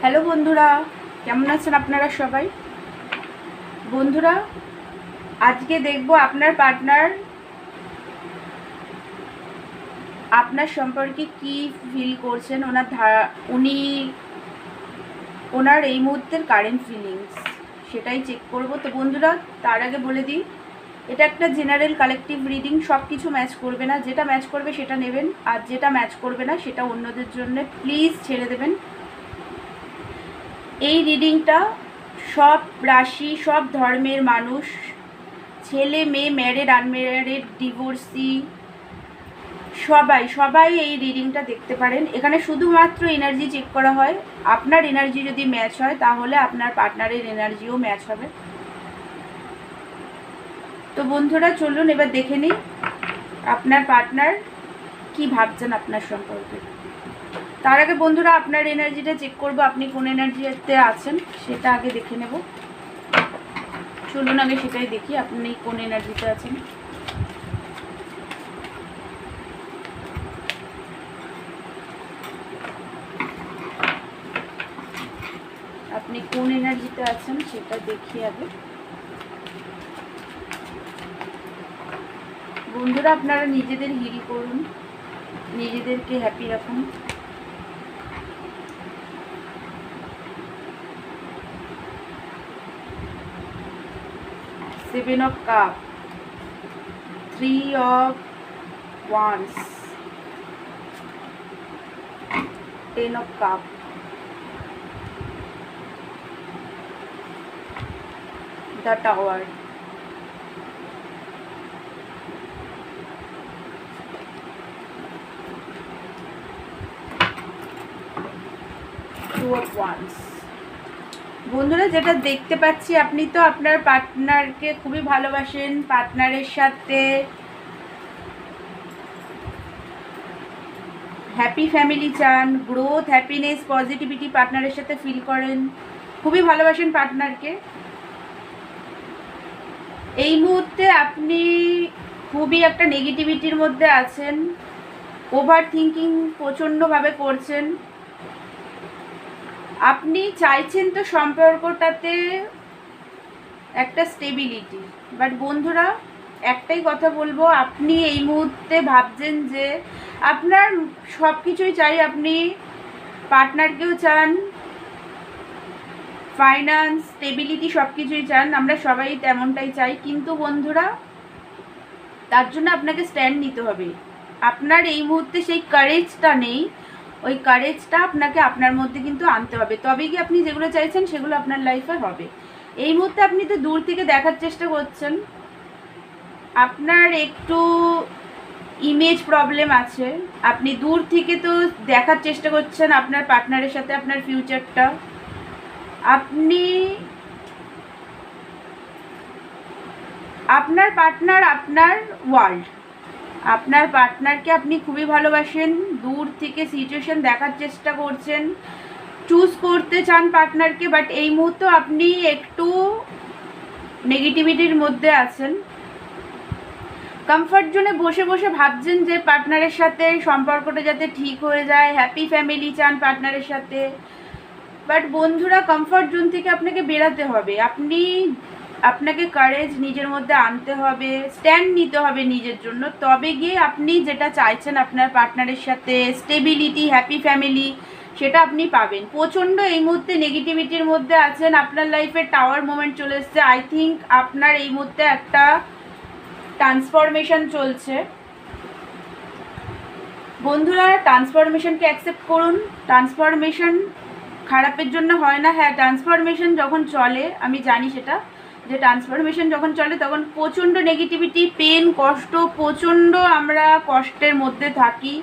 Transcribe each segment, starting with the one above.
Hello বন্ধুরা, কেমন আছেন আপনারা সবাই? বন্ধুরা, আজকে দেখব আপনার পার্টনার আপনার সম্পর্কে কি ফিল করছেন, ওনার এই মুহূর্তের কারেন্ট ফিলিংস সেটাই চেক করব। তো বন্ধুরা, তার আগে বলে দিই, এটা একটা জেনারেল কালেকটিভ রিডিং। সব কিছু ম্যাচ করবে না, যেটা ম্যাচ করবে সেটা নেবেন, আর যেটা ম্যাচ করবে না সেটা অন্যদের জন্য প্লিজ ছেড়ে দেবেন। এই রিডিংটা সব রাশি, সব ধর্মের মানুষ, ছেলে মেয়ে, ম্যারিড, আনম্যারিড, ডিভোর্সি, সবাই এই রিডিংটা দেখতে পারেন। এখানে শুধুমাত্র এনার্জি চেক করা হয়। আপনার এনার্জি যদি ম্যাচ হয় তাহলে আপনার পার্টনারের এনার্জিও ম্যাচ হবে। তো বন্ধুরা, চলুন এবার দেখে নিই আপনার পার্টনার কি ভাবছেন আপনার সম্পর্কে। তার আগে বন্ধুরা, আপনার এনার্জিটা চেক করবো, আপনি কোন এনার্জিতে আছেন সেটা আগে দেখে নেব। চলুন আগে সেটাই দেখি, আপনি কোন এনার্জিতে আছেন। আপনি কোন এনার্জিতে আছেন সেটা দেখি আগে। বন্ধুরা, আপনারা নিজেদের হিল করুন, নিজেদেরকে হ্যাপি রাখুন। Seven of cup, 3 of wands, 10 of cup, the tower, 2 of wands। বন্ধুরা, যেটা দেখতে পাচ্ছি, আপনি তো আপনার পার্টনারকে খুবই ভালোবাসেন, পার্টনারের সাথে হ্যাপি ফ্যামিলি চান, গ্রোথ, হ্যাপিনেস, পজিটিভিটি পার্টনারের সাথে ফিল করেন, খুবই ভালোবাসেন পার্টনারকে। এই মুহূর্তে আপনি খুবই একটা নেগেটিভিটির মধ্যে আছেন, ওভার থিঙ্কিং প্রচণ্ডভাবে করছেন। আপনি চাইছেন তো সম্পর্কটাতে একটা স্টেবিলিটি, বাট বন্ধুরা, একটাই কথা বলবো, আপনি এই মুহূর্তে ভাবছেন যে আপনার সব কিছুই চাই, আপনি পার্টনারকেও চান, ফাইন্যান্স, স্টেবিলিটি সব কিছুই চান, আমরা সবাই তেমনটাই চাই। কিন্তু বন্ধুরা, তার জন্য আপনাকে স্ট্যান্ড নিতে হবে। আপনার এই মুহূর্তে সেই কারেজটা নেই, ওই কারেজটা আপনাকে আপনার মধ্যে কিন্তু আনতে হবে, তবে কি আপনি যেগুলো চাইছেন সেগুলো আপনার লাইফে হবে। এই মুহূর্তে আপনি তো দূর থেকে দেখার চেষ্টা করছেন, আপনার একটু ইমেজ প্রবলেম আছে, আপনি দূর থেকে তো দেখার চেষ্টা করছেন আপনার পার্টনারের সাথে আপনার ফিউচারটা। আপনি আপনার পার্টনার আপনার ওয়ার্ল্ড, আপনার পার্টনারকে আপনি খুবই ভালোবাসেন, দূর থেকে সিচুয়েশন দেখার চেষ্টা করছেন, চুজ করতে চান পার্টনারকে, বাট এই মুহূর্তে আপনি একটু নেগেটিভিটির মধ্যে আছেন। কমফর্ট জোনে বসে বসে ভাবছেন যে পার্টনারের সাথে সম্পর্কটা যাতে ঠিক হয়ে যায়, হ্যাপি ফ্যামিলি চান পার্টনারের সাথে। বাট বন্ধুরা, কমফর্ট জোন থেকে আপনাকে বেরাতে হবে, আপনাকে কারেজ নিজের মধ্যে আনতে হবে, স্ট্যান্ড নিতে হবে নিজের জন্য, তবে গিয়ে আপনি যেটা চাইছেন আপনার পার্টনারের সাথে স্টেবিলিটি, হ্যাপি ফ্যামিলি, সেটা আপনি পাবেন। প্রচণ্ড এই মুহূর্তে নেগেটিভিটির মধ্যে আছেন, আপনার লাইফে টাওয়ার মোমেন্ট চলে এসছে। আই থিঙ্ক আপনার এই মুহূর্তে একটা ট্রান্সফরমেশন চলছে। বন্ধুরা, ট্রান্সফরমেশনকে অ্যাকসেপ্ট করুন। ট্রান্সফরমেশন খারাপের জন্য হয় না। হ্যাঁ, ট্রান্সফরমেশন যখন চলে, আমি জানি সেটা, যে ট্রান্সফরমেশন যখন চলে তখন প্রচণ্ড নেগেটিভিটি, পেন, কষ্ট, প্রচণ্ড আমরা কষ্টের মধ্যে থাকি,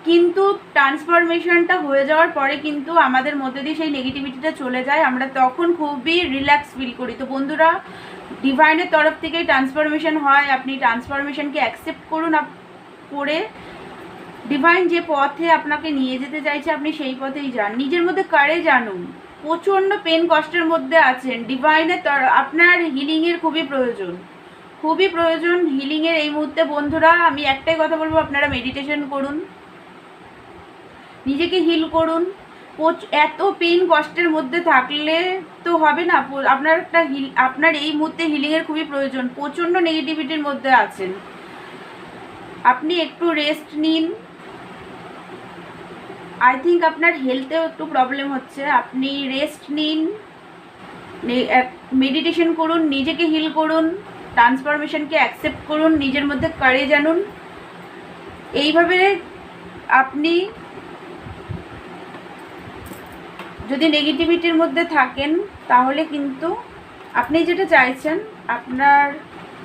কিন্তু ট্রান্সফরমেশনটা হয়ে যাওয়ার পরে কিন্তু আমাদের মধ্যে দিয়ে সেই নেগেটিভিটিটা চলে যায়, আমরা তখন খুবই রিল্যাক্স ফিল করি। তো বন্ধুরা, ডিভাইনের তরফ থেকেই ট্রান্সফরমেশন হয়, আপনি ট্রান্সফরমেশনকে অ্যাকসেপ্ট করুন, করে ডিভাইন যে পথে আপনাকে নিয়ে যেতে চাইছে আপনি সেই পথেই যান, নিজের মধ্যে কারেজ আনুন। প্রচণ্ড পেন কষ্টের মধ্যে আছেন, ডিভাইনের আপনার হিলিংয়ের খুবই প্রয়োজন, খুবই প্রয়োজন হিলিংয়ের এই মুহূর্তে। বন্ধুরা, আমি একটাই কথা বলবো, আপনারা মেডিটেশন করুন, নিজেকে হিল করুন, এত পেইন কষ্টের মধ্যে থাকলে তো হবে না। আপনার আপনার এই মুহূর্তে হিলিংয়ের খুবই প্রয়োজন। প্রচণ্ড নেগেটিভিটির মধ্যে আছেন, আপনি একটু রেস্ট নিন। আই থিঙ্ক আপনার হেলথেও একটু প্রবলেম হচ্ছে, আপনি রেস্ট নিন, মেডিটেশন করুন, নিজেকে হিল করুন, ট্রান্সফরমেশনকে অ্যাকসেপ্ট করুন, নিজের মধ্যে কারেজ আনুন। এইভাবে আপনি যদি নেগেটিভিটির মধ্যে থাকেন তাহলে কিন্তু আপনি যেটা চাইছেন আপনার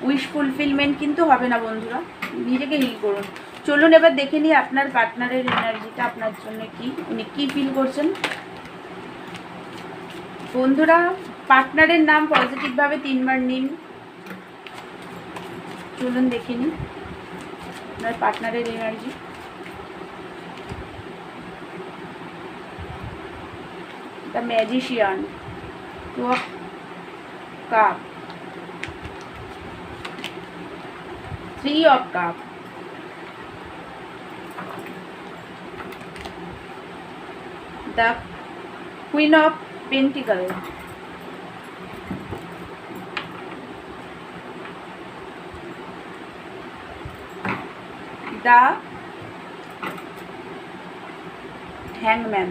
উইশ ফুলফিলমেন্ট কিন্তু হবে না বন্ধুরা। নিজেকে হিল করুন। চলুন এবার দেখে নিই আপনার পার্টনারের এনার্জিটা আপনার জন্য কি, উনি কী ফিল করছেন। বন্ধুরা, পার্টনারের নাম পজিটিভভাবে 3 বার নিন। চলুন দেখে নিই আপনার পার্টনারের energy. The magician, 2 of Cup, 3 of Cup, the Queen of Pentacles, the Hangman।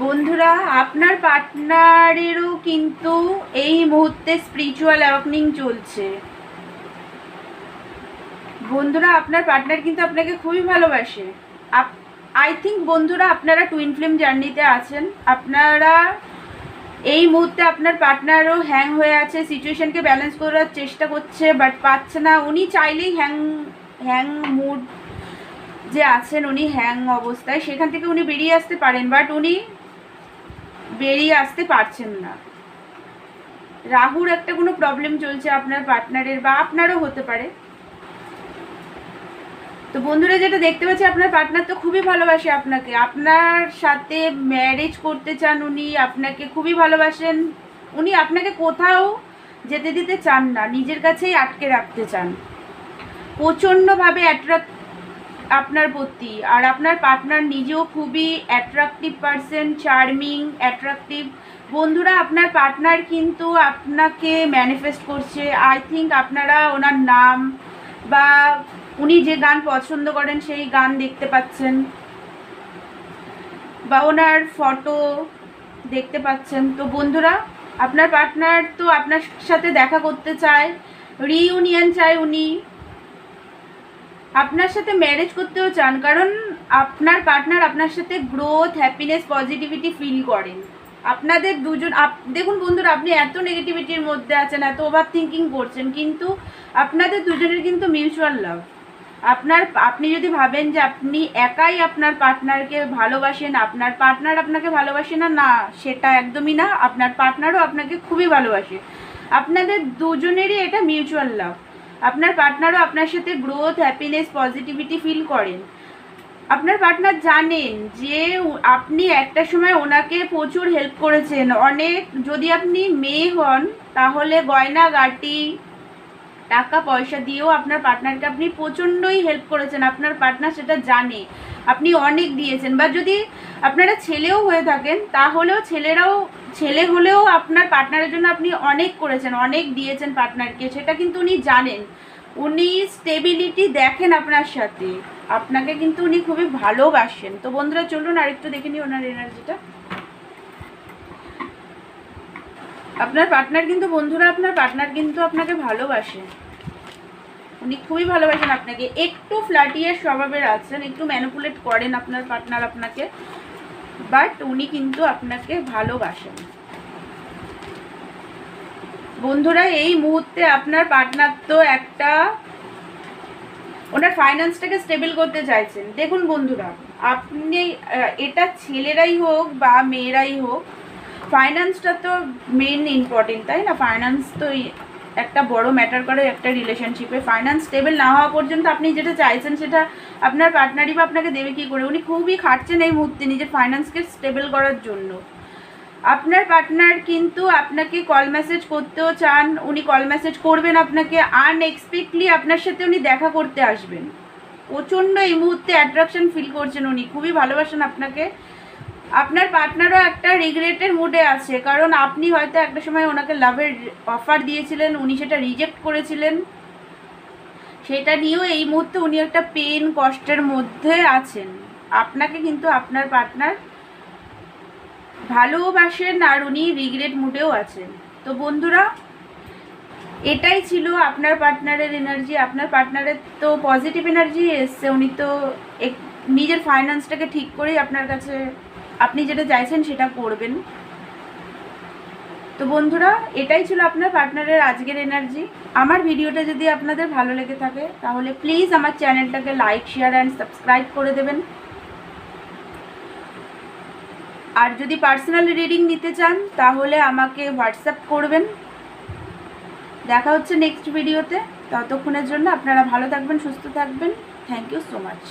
বন্ধুরা, আপনার পার্টনারেরও কিন্তু এই মুহূর্তে স্পিরিচুয়াল অ্যাওয়াকেনিং চলছে। বন্ধুরা, আপনার পার্টনার কিন্তু আপনাকে খুবই ভালোবাসে। আই থিঙ্ক বন্ধুরা আপনারা টুইন ফ্লেম জার্নিতে আছেন। আপনারা এই মুহূর্তে আপনার পার্টনারও হ্যাং হয়ে আছে, সিচুয়েশনকে ব্যালেন্স করার চেষ্টা করছে বাট পাচ্ছে না। উনি চাইলেই হ্যাং মুড যে আছেন, উনি হ্যাং অবস্থায়, সেখান থেকে উনি বেরিয়ে আসতে পারেন বাট উনি বেরিয়ে আসতে পারছেন না। রাহুর একটা কোনো প্রবলেম চলছে আপনার পার্টনারের, বা আপনারও হতে পারে। তো বন্ধুরা, যেটা দেখতে পাচ্ছি আপনার পার্টনার তো খুবই ভালোবাসে আপনাকে, আপনার সাথে ম্যারেজ করতে চান, উনি আপনাকে খুবই ভালোবাসেন। উনি আপনাকে কোথাও যেতে দিতে চান না, নিজের কাছেই আটকে রাখতে চান, প্রচণ্ডভাবে অ্যাট্রাক্ট আপনার প্রতি। আর আপনার পার্টনার নিজেও খুবই অ্যাট্রাকটিভ পারসন, চার্মিং, অ্যাট্রাকটিভ। বন্ধুরা, আপনার পার্টনার কিন্তু আপনাকে ম্যানিফেস্ট করছে। আই থিঙ্ক আপনারা ওনার নাম বা উনি যে গান পছন্দ করেন সেই গান দেখতে পাচ্ছেন, বা ওনার ফটো দেখতে পাচ্ছেন। তো বন্ধুরা, আপনার পার্টনার তো আপনার সাথে দেখা করতে চায়, রিইউনিয়ন চায়, উনি আপনার সাথে ম্যারেজ করতেও চান, কারণ আপনার পার্টনার আপনার সাথে গ্রোথ, হ্যাপিনেস, পজিটিভিটি ফিল করেন। আপনাদের দুজন দেখুন বন্ধুরা, আপনি এত নেগেটিভিটির মধ্যে আছেন, এত ওভার থিঙ্কিং করছেন, কিন্তু আপনাদের দুজনের কিন্তু মিউচুয়াল লাভ। আপনি যদি ভাবেন যে আপনি একাই আপনার পার্টনারকে ভালোবাসেন, আপনার পার্টনার আপনাকে ভালোবাসে না, না, সেটা একদমই না। আপনার পার্টনারও আপনাকে খুবই ভালোবাসে। আপনাদের দুজনেরই এটা মিউচুয়াল লাভ। আপনার পার্টনারও আপনার সাথে গ্রোথ, হ্যাপিনেস, পজিটিভিটি ফিল করেন। আপনার পার্টনার জানেন যে আপনি একটা সময় ওনাকে প্রচুর হেল্প করেছেন অনেক। যদি আপনি মেয়ে হন তাহলে গয়না গাটি, টাকা পয়সা দিয়েও আপনার পার্টনারকে আপনি প্রচণ্ডই হেল্প করেছেন। আপনার পার্টনার সেটা জানে, আপনি অনেক দিয়েছেন। বা যদি আপনারা ছেলেও হয়ে থাকেন তাহলেও ছেলে হলেও আপনার পার্টনারের জন্য আপনি অনেক করেছেন, অনেক দিয়েছেন পার্টনারকে, সেটা কিন্তু উনি জানেন। উনি স্টেবিলিটি দেখেন আপনার সাথে, আপনাকে কিন্তু উনি খুবই ভালোবাসেন। তো বন্ধুরা, চলুন আরেকটু দেখে নিই ওনার এনার্জিটা। আপনার পার্টনার কিন্তু বন্ধুরা, আপনার পার্টনার কিন্তু আপনাকে ভালোবাসে, উনি খুবই ভালোবাসেন আপনাকে। একটু ফ্ল্যাটিয়ার স্বভাবের আছেন, একটু ম্যানিপুলেট করেন আপনার পার্টনার আপনাকে, বাট উনি কিন্তু আপনাকে ভালোবাসেন। বন্ধুরা, এই মুহূর্তে আপনার পার্টনার তো ওনার ফাইন্যান্সটাকে স্টেবল করতে চাইছেন। দেখুন বন্ধুরা, আপনি এটা ছেলেরাই হোক বা মেয়েরাই হোক, ফাইন্যান্সটা তো মেইন ইম্পর্টেন্ট, তাই না? ফাইন্যান্স তো একটা বড় ম্যাটার করে একটা রিলেশনশিপে। ফাইন্যান্স স্টেবল না হওয়া পর্যন্ত আপনি যেটা চাইছেন সেটা আপনার পার্টনারই বা আপনাকে দেবে কী করে? উনি খুবই খাটছেন এই মুহূর্তে নিজের ফাইন্যান্সকে স্টেবল করার জন্য। আপনার পার্টনার কিন্তু আপনাকে কল মেসেজ করতেও চান, উনি কল মেসেজ করবেন আপনাকে, আনএক্সপেক্টলি আপনার সাথে উনি দেখা করতে আসবেন। প্রচণ্ড এই মুহূর্তে অ্যাট্রাকশন ফিল করছেন, উনি খুবই ভালোবাসেন আপনাকে, আপনার পার্টনারও একটা রিগ্রেটের মুডে আছে, কারণ আপনি হয়তো একটা সময় ওনাকে লাভের অফার দিয়েছিলেন, উনি সেটা রিজেক্ট করেছিলেন, সেটা নিয়েও এই মুহূর্তে উনি একটা পেন কষ্টের মধ্যে আছেন। আপনাকে কিন্তু আপনার পার্টনার ভালোবাসেন আর উনি রিগ্রেট মুডেও আছেন। তো বন্ধুরা, এটাই ছিল আপনার পার্টনারের এনার্জি। আপনার পার্টনারের তো পজিটিভ এনার্জি এসছে, উনি তো নিজের ফাইন্যান্সটাকে ঠিক করেই আপনার কাছে আপনি যেটা চাইছেন সেটা করবেন। তো বন্ধুরা, এটাই ছিল আপনার পার্টনারের আজকের এনার্জি। আমার ভিডিওটা যদি আপনাদের ভালো লেগে থাকে তাহলে প্লিজ আমার চ্যানেলটাকে লাইক, শেয়ার অ্যান্ড সাবস্ক্রাইব করে দেবেন। আর যদি পার্সোনাল রিডিং নিতে চান তাহলে আমাকে হোয়াটসঅ্যাপ করবেন। দেখা হচ্ছে নেক্সট ভিডিওতে। ততক্ষণের জন্য আপনারা ভালো থাকবেন, সুস্থ থাকবেন। Thank you so much.